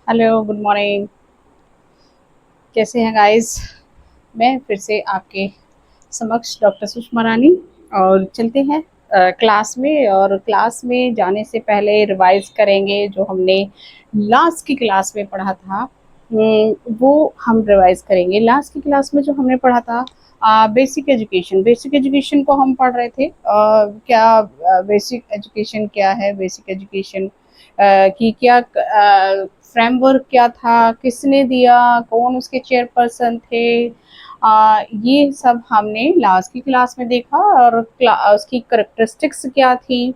Hello, good morning. कैसे हैं guys? मैं फिर से आपके समक्ष डॉक्टर सुषमा रानी। और चलते हैं क्लास में। और क्लास में जाने से पहले रिवाइज करेंगे जो हमने लास्ट की क्लास में पढ़ा था। वो हम रिवाइज करेंगे। लास्ट की क्लास में जो हमने पढ़ा था बेसिक एजुकेशन। बेसिक एजुकेशन को हम पढ़ रहे थे। क्या बेसिक एजुकेशन क्या है, बेसिक एजुकेशन की क्या फ्रेमवर्क क्या था, किसने दिया, कौन उसके चेयरपर्सन थे, ये सब हमने लास्ट की क्लास में देखा। और उसकी करेक्टरिस्टिक्स क्या थी,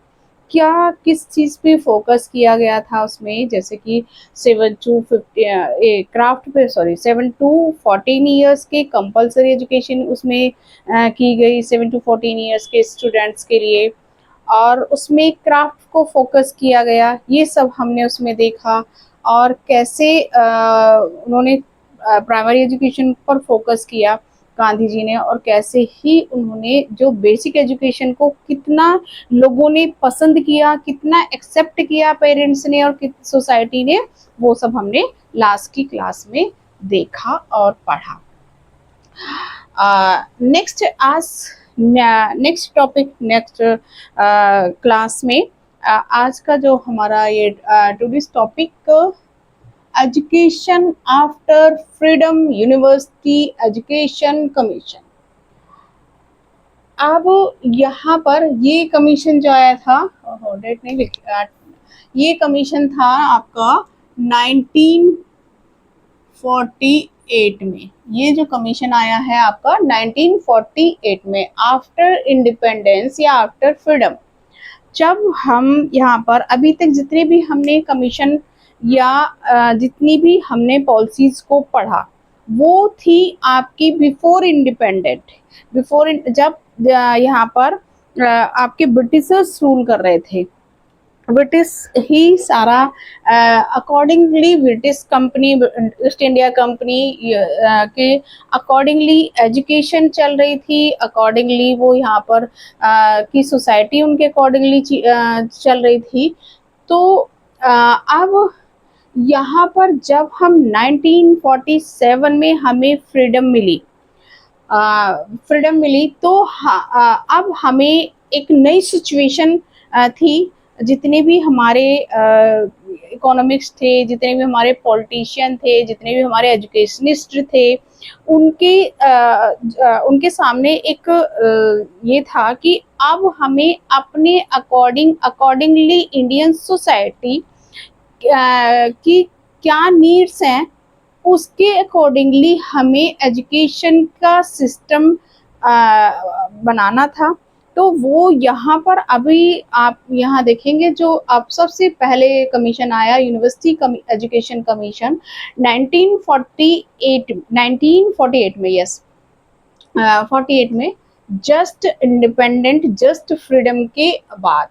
क्या किस चीज़ पे फोकस किया गया था उसमें, जैसे कि 7 to 14 ईयर्स के कंपलसरी एजुकेशन उसमें की गई, 7 to 14 ईयर्स के स्टूडेंट्स के लिए। और उसमें क्राफ्ट को फोकस किया गया, ये सब हमने उसमें देखा। और कैसे उन्होंने प्राइमरी एजुकेशन पर फोकस किया गांधी जी ने, और कैसे ही उन्होंने जो बेसिक एजुकेशन को कितना लोगों ने पसंद किया, कितना एक्सेप्ट किया पेरेंट्स ने और सोसाइटी ने, वो सब हमने लास्ट की क्लास में देखा और पढ़ा। नेक्स्ट आज नेक्स्ट टॉपिक नेक्स्ट क्लास में आज का जो हमारा ये today's topic education after freedom university education commission. अब यहाँ पर ये कमीशन जो आया था, डेट नहीं लिखा, ये कमीशन था आपका 1948 में। ये जो कमीशन आया है आपका 1948 में, आफ्टर इंडिपेंडेंस या आफ्टर फ्रीडम। जब हम यहाँ पर अभी तक जितने भी हमने कमीशन या जितनी भी हमने पॉलिसीज को पढ़ा, वो थी आपकी बिफोर इंडिपेंडेंट। जब यहाँ पर आपके ब्रिटिशर्स रूल कर रहे थे, ब्रिटिश ही सारा accordingly, British company, east India company के अकॉर्डिंगली एजुकेशन चल रही थी। अकॉर्डिंगली वो यहाँ पर की सोसाइटी उनके अकॉर्डिंगली चल रही थी। तो अब यहाँ पर जब हम 1947 में हमें फ्रीडम मिली, तो अब हमें एक नई सिचुएशन थी। जितने भी हमारे इकोनॉमिक्स थे, जितने भी हमारे पॉलिटिशियन थे, जितने भी हमारे एजुकेशनिस्ट थे, उनके सामने एक ये था कि अब हमें अपने अकॉर्डिंगली इंडियन सोसाइटी की क्या नीड्स हैं, उसके अकॉर्डिंगली हमें एजुकेशन का सिस्टम बनाना था। तो वो यहाँ पर अभी आप यहाँ देखेंगे, जो अब सबसे पहले कमीशन आया यूनिवर्सिटी एजुकेशन कमीशन 1948 में, यस 48 में, जस्ट इंडिपेंडेंट जस्ट फ्रीडम के बाद।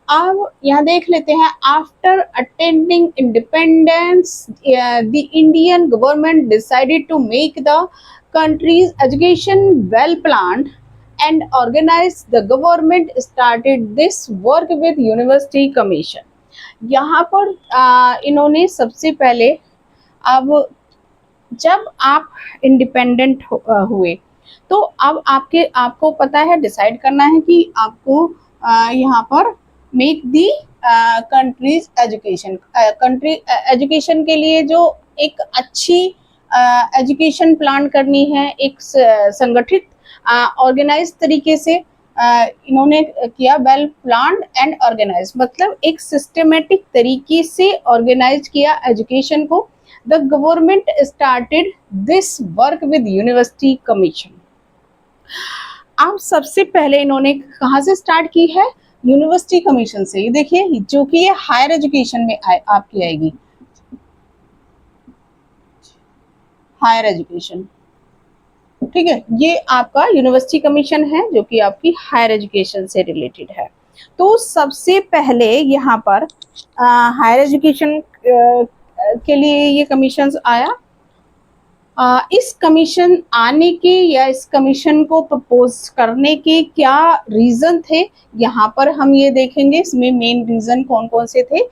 अब यहाँ देख लेते हैं, after attending independence the Indian government decided to make the country's education well planned and organise. The government started this work with university commission. यहाँ पर इन्होंने सबसे पहले, अब जब आप इंडिपेंडेंट हुए, तो अब आपको पता है, डिसाइड करना है कि आपको यहाँ पर मेक दी कंट्रीज एजुकेशन के लिए जो एक अच्छी एजुकेशन प्लान करनी है, एक संगठित ऑर्गेनाइज तरीके से इन्होंने किया। वेल प्लान्ड एंड ऑर्गेनाइज मतलब एक सिस्टमेटिक तरीके से ऑर्गेनाइज किया एजुकेशन को। The government started this work with university commission. अब सबसे पहले इन्होंने कहाँ से स्टार्ट की है? यूनिवर्सिटी कमीशन से। ये देखिए, जो कि ये हायर एजुकेशन में आपकी आएगी, हायर एजुकेशन, ठीक है। ये आपका यूनिवर्सिटी कमीशन है जो कि आपकी हायर एजुकेशन से रिलेटेड है। तो सबसे पहले यहाँ पर हायर एजुकेशन के लिए ये कमीशन आया। इस कमीशन आने के या इस कमीशन को प्रपोज करने के क्या रीज़न थे, यहाँ पर हम ये देखेंगे इसमें मेन रीज़न कौन कौन से थे।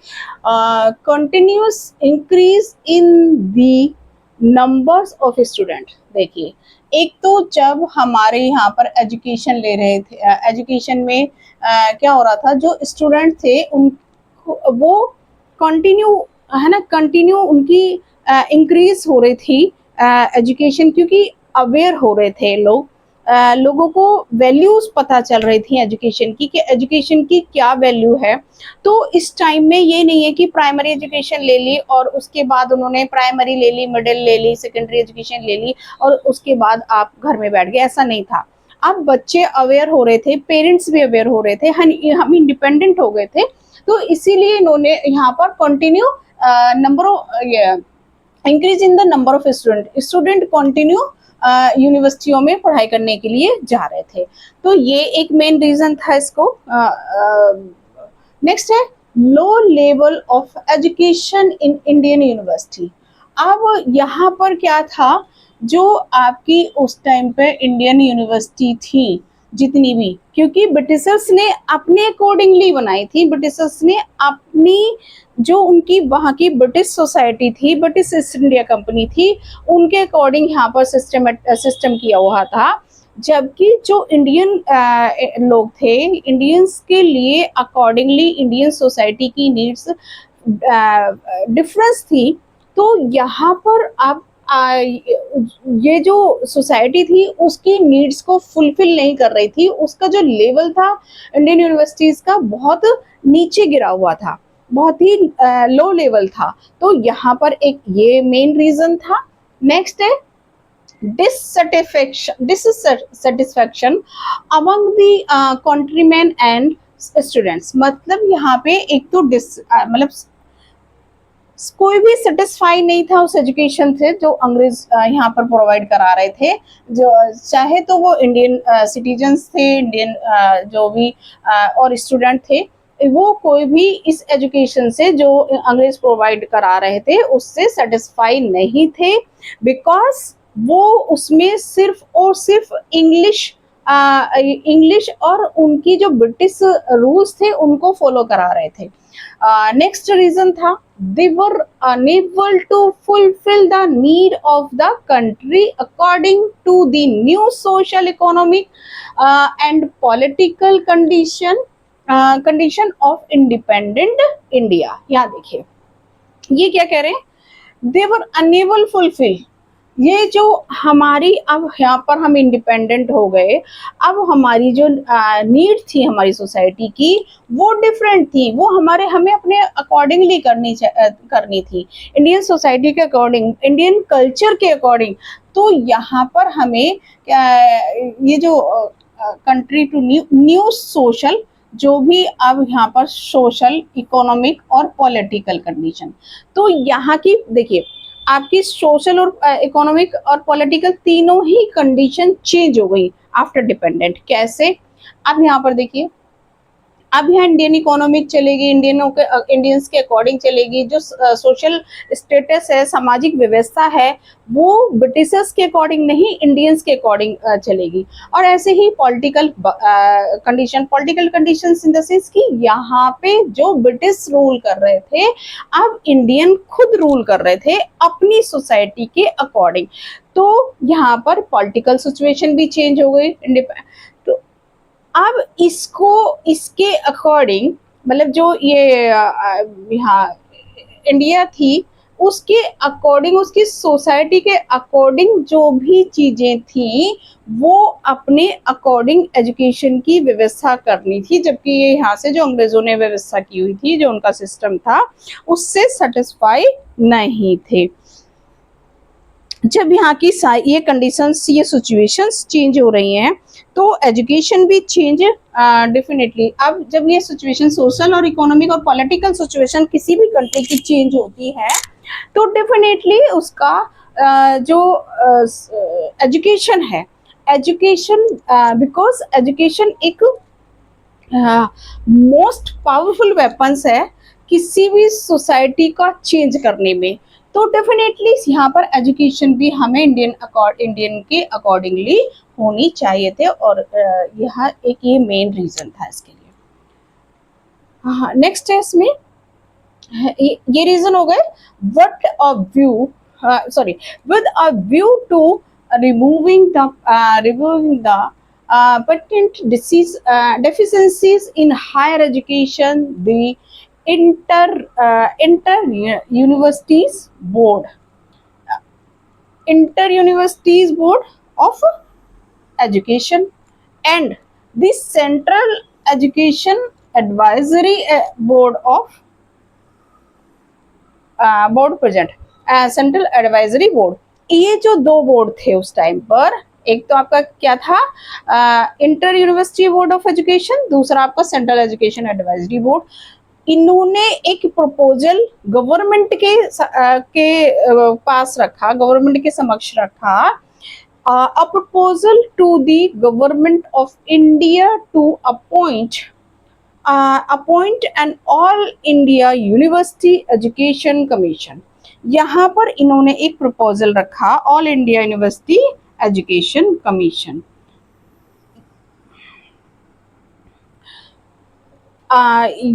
Continuous increase in the numbers of student. देखिए, एक तो जब हमारे यहाँ पर एजुकेशन ले रहे थे, एजुकेशन में क्या हो रहा था, जो स्टूडेंट थे उन वो कंटिन्यू, है ना, कंटिन्यू उनकी इंक्रीज हो रही थी एजुकेशन, क्योंकि अवेयर हो रहे थे लोग, लोगों को वैल्यूज पता चल रही थी एजुकेशन की, कि एजुकेशन की क्या वैल्यू है। तो इस टाइम में ये नहीं है कि प्राइमरी एजुकेशन ले ली और उसके बाद उन्होंने प्राइमरी ले ली, मिडिल ले ली, सेकेंडरी एजुकेशन ले ली और उसके बाद आप घर में बैठ गए, ऐसा नहीं था। अब बच्चे अवेयर हो रहे थे, पेरेंट्स भी अवेयर हो रहे थे, हम इंडिपेंडेंट हो गए थे। तो इसीलिए इन्होंने यहाँ पर continue number increase in the number of student continue यूनिवर्सिटियों में पढ़ाई करने के लिए जा रहे थे। तो ये एक मेन रीजन था इसको। नेक्स्ट है low level of education in Indian university. अब यहाँ पर क्या था, जो आपकी उस टाइम पे इंडियन यूनिवर्सिटी थी जितनी भी, क्योंकि ब्रिटिशर्स ने अपने अकॉर्डिंगली बनाई थी, ब्रिटिशर्स ने अपनी, जो उनकी वहाँ की ब्रिटिश सोसाइटी थी, ब्रिटिश ईस्ट इंडिया कंपनी थी, उनके अकॉर्डिंग यहाँ पर सिस्टम किया हुआ था। जबकि जो इंडियन लोग थे, इंडियंस के लिए अकॉर्डिंगली इंडियन सोसाइटी की नीड्स डिफरेंस थी। तो यहाँ पर अब ये जो सोसाइटी थी उसकी नीड्स को फुलफिल नहीं कर रही थी, उसका जो लेवल था इंडियन यूनिवर्सिटीज का बहुत नीचे गिरा हुआ था, बहुत ही लो लेवल था। तो यहाँ पर एक ये मेन रीजन था। नेक्स्ट है dissatisfaction among the countryman and students. मतलब यहाँ पे एक तो मतलब कोई भी सेटिस्फाई नहीं था उस एजुकेशन से जो अंग्रेज यहाँ पर प्रोवाइड करा रहे थे, जो चाहे तो वो इंडियन सिटीजन्स थे, इंडियन जो भी और स्टूडेंट थे, वो कोई भी इस एजुकेशन से जो अंग्रेज प्रोवाइड करा रहे थे उससे सेटिस्फाई नहीं थे, बिकॉज वो उसमें सिर्फ और सिर्फ इंग्लिश और उनकी जो ब्रिटिश रूल्स थे उनको फॉलो करा रहे थे। नेक्स्ट रीजन था they were unable to fulfill the need of the country according to the new social economic and political condition of independent India। यहाँ देखिए ये क्या कह रहे हैं, they were unable fulfill, ये जो हमारी, अब यहाँ पर हम इंडिपेंडेंट हो गए, अब हमारी जो नीड थी हमारी सोसाइटी की वो डिफरेंट थी, वो हमें अपने अकॉर्डिंगली करनी थी, इंडियन सोसाइटी के अकॉर्डिंग, इंडियन कल्चर के अकॉर्डिंग। तो यहाँ पर हमें ये जो कंट्री टू न्यू सोशल, जो भी अब यहाँ पर सोशल, इकोनॉमिक और पॉलिटिकल कंडीशन, तो यहाँ की देखिए आपकी सोशल और इकोनॉमिक और पॉलिटिकल तीनों ही कंडीशन चेंज हो गई आफ्टर डिपेंडेंट। कैसे, अब यहाँ पर देखिए, अब यहाँ इंडियन इकोनॉमिक चलेगी, इंडियंस के अकॉर्डिंग चलेगी, जो सोशल स्टेटस है, सामाजिक व्यवस्था है, वो ब्रिटिशर्स के अकॉर्डिंग नहीं, इंडियंस के अकॉर्डिंग चलेगी। और ऐसे ही political conditions in the sense कि यहाँ पे जो ब्रिटिश रूल कर रहे थे, अब इंडियन खुद रूल कर रहे थे अपनी सोसाइटी के अकॉर्डिंग। तो यहाँ पर पॉलिटिकल सिचुएशन भी चेंज हो गई। अब इसके अकॉर्डिंग, मतलब जो ये यहाँ इंडिया थी उसके अकॉर्डिंग, उसकी सोसाइटी के अकॉर्डिंग जो भी चीजें थी वो अपने अकॉर्डिंग एजुकेशन की व्यवस्था करनी थी, जबकि ये यहाँ से जो अंग्रेजों ने व्यवस्था की हुई थी, जो उनका सिस्टम था, उससे सेटिस्फाई नहीं थे। जब यहाँ की ये कंडीशंस, ये सिचुएशंस चेंज हो रही हैं तो एजुकेशन भी चेंज डेफिनेटली। अब जब ये सिचुएशन, सोशल और इकोनॉमिक और पॉलिटिकल सिचुएशन किसी भी कंट्री की चेंज होती है तो डेफिनेटली उसका जो एजुकेशन है, एजुकेशन, बिकॉज एजुकेशन एक मोस्ट पावरफुल वेपन्स है किसी भी सोसाइटी का चेंज करने में। तो डेफिनेटली यहाँ पर एजुकेशन भी हमें इंडियन के अकॉर्डिंगली होनी चाहिए थे, और यह एक ये मेन रीजन था इसके लिए। हाँ, नेक्स्ट है इसमें ये रीजन हो गए what a view sorry with a view to removing the patent disease deficiencies in higher education, the inter universities board of education and the central education advisory board of board present central advisory board, ये जो दो board थे उस time पर, एक तो आपका क्या था inter university board of education, दूसरा आपका सेंट्रल एजुकेशन एडवाइजरी बोर्ड। इन्होंने एक प्रपोजल गवर्नमेंट के पास रखा, गवर्नमेंट के समक्ष रखा, a proposal to the government of India to appoint an all India university education commission. यहाँ पर इन्होंने एक प्रपोजल रखा all India university education commission.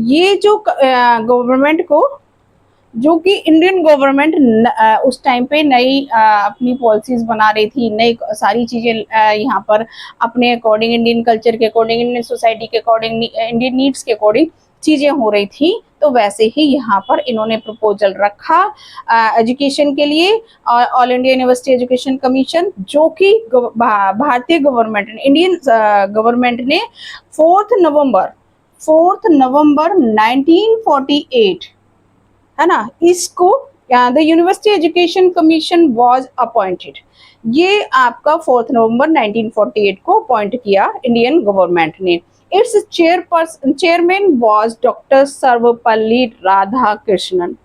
ये जो गवर्नमेंट को, जो कि इंडियन गवर्नमेंट उस टाइम पे नई अपनी पॉलिसीज बना रही थी, नई सारी चीज़ें यहाँ पर अपने अकॉर्डिंग, इंडियन कल्चर के अकॉर्डिंग, इंडियन सोसाइटी के अकॉर्डिंग, इंडियन नीड्स के अकॉर्डिंग चीज़ें हो रही थी। तो वैसे ही यहाँ पर इन्होंने प्रपोजल रखा एजुकेशन के लिए, all India university education commission, जो कि भारतीय गवर्नमेंट, इंडियन गवर्नमेंट ने 4 नवंबर 1948, है ना, इसको the university education commission was appointed. ये आपका 4 नवंबर 1948 को अपॉइंट किया इंडियन गवर्नमेंट ने। It's chairman was doctor Sarvepalli Radhakrishnan.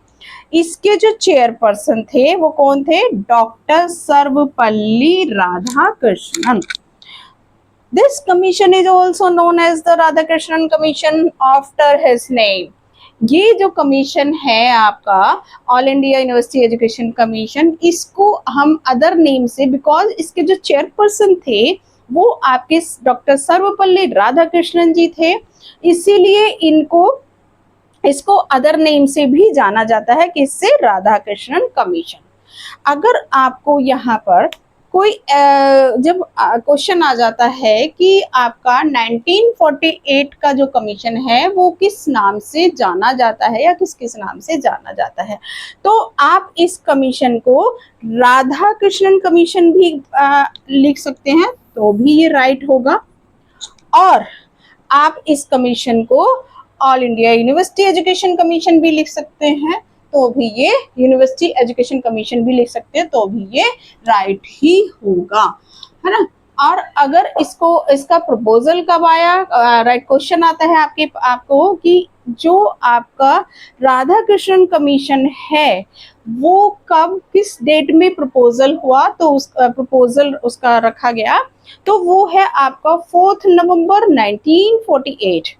इसके जो चेयरपर्सन थे वो कौन थे? Doctor Sarvepalli Radhakrishnan. This commission is also known as the Radhakrishnan Commission after his name. ये जो कमीशन है आपका all India university education commission, इसको हम अदर नेम से, बिकॉज इसके जो चेयरपर्सन थे वो आपके डॉक्टर सर्वपल्ली राधाकृष्णन जी थे, इसीलिए इसको अदर नेम से भी जाना जाता है, कि इससे राधाकृष्णन कमीशन। अगर आपको यहाँ पर कोई जब क्वेश्चन आ जाता है कि आपका 1948 का जो कमीशन है वो किस नाम से जाना जाता है या किस नाम से जाना जाता है, तो आप इस कमीशन को राधा कृष्णन कमीशन भी लिख सकते हैं, तो भी ये राइट होगा। और आप इस कमीशन को all India university education commission भी लिख सकते हैं, तो भी ये यूनिवर्सिटी एजुकेशन कमीशन भी लिख सकते हैं, तो भी ये राइट ही होगा, है ना। और अगर इसका प्रपोजल कब आया, राइट क्वेश्चन आता है आपको कि जो आपका राधा कृष्णन कमीशन है वो कब, किस डेट में प्रपोजल हुआ, तो उस प्रपोजल उसका रखा गया, तो वो है आपका 4 नवंबर 1948।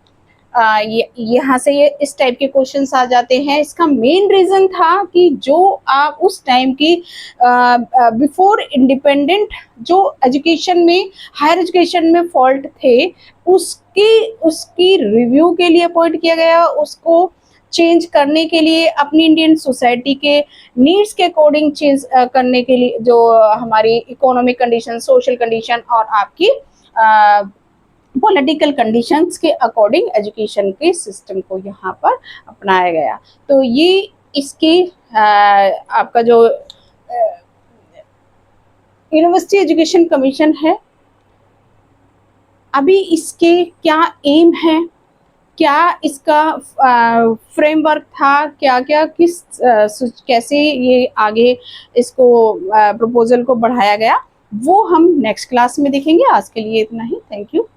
यहाँ से ये इस टाइप के क्वेश्चंस आ जाते हैं। इसका मेन रीजन था कि जो आप उस टाइम की बिफोर इंडिपेंडेंट जो एजुकेशन में, हायर एजुकेशन में फॉल्ट थे, उसकी रिव्यू के लिए अपॉइंट किया गया, उसको चेंज करने के लिए, अपनी इंडियन सोसाइटी के नीड्स के अकॉर्डिंग चेंज करने के लिए, जो हमारी इकोनॉमिक कंडीशन, सोशल कंडीशन और आपकी पॉलिटिकल कंडीशंस के अकॉर्डिंग एजुकेशन के सिस्टम को यहाँ पर अपनाया गया। तो ये इसके आपका जो यूनिवर्सिटी एजुकेशन कमीशन है, अभी इसके क्या एम है, क्या इसका फ्रेमवर्क था, क्या क्या कैसे ये आगे इसको प्रपोजल को बढ़ाया गया, वो हम नेक्स्ट क्लास में देखेंगे। आज के लिए इतना ही। Thank you.